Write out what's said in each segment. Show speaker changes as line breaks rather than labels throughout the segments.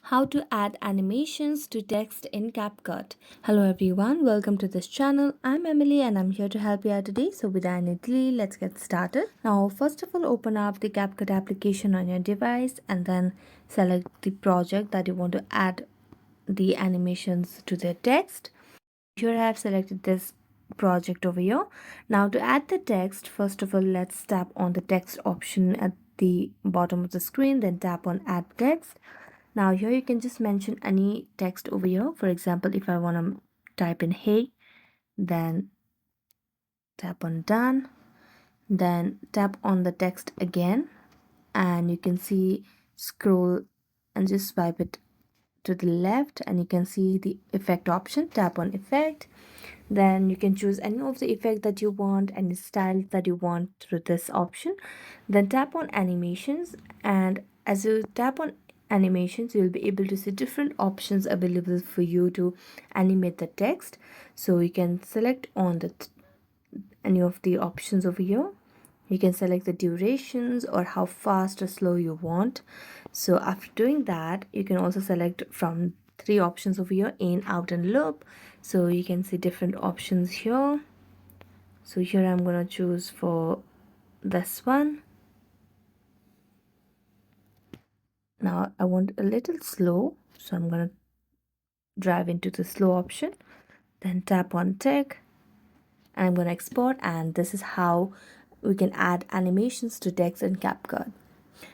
How to add animations to text in Capcut. Hello everyone, welcome to this channel. I'm Emily and I'm here to help you out today. So without any delay, let's get started. Now first of all, open up the Capcut application on your device and then select the project that you want to add the animations to the text. Here I have selected this project over here. Now to add the text, first of all, let's tap on the text option at the bottom of the screen, then tap on add text. Now here you can just mention any text over here. For example, if I want to type in hey, then tap on done, then tap on the text again, and you can see scroll and just swipe it to the left and you can see the effect option. Tap on effect, then you can choose any of the effect that you want, any style that you want through this option. Then tap on animations, and as you tap on animations you'll be able to see different options available for you to animate the text. So you can select on any of the options over here. You can select the durations or how fast or slow you want. So after doing that, you can also select from three options over here: in, out, and loop. So you can see different options here. So here I'm going to choose for this one. Now I want a little slow, so I'm going to drive into the slow option, then tap on tick, and I'm going to export, and this is how we can add animations to text in CapCut.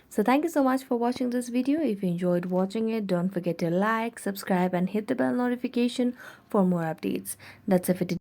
So thank you so much for watching this video. If you enjoyed watching it, don't forget to like, subscribe and hit the bell notification for more updates. That's it for today.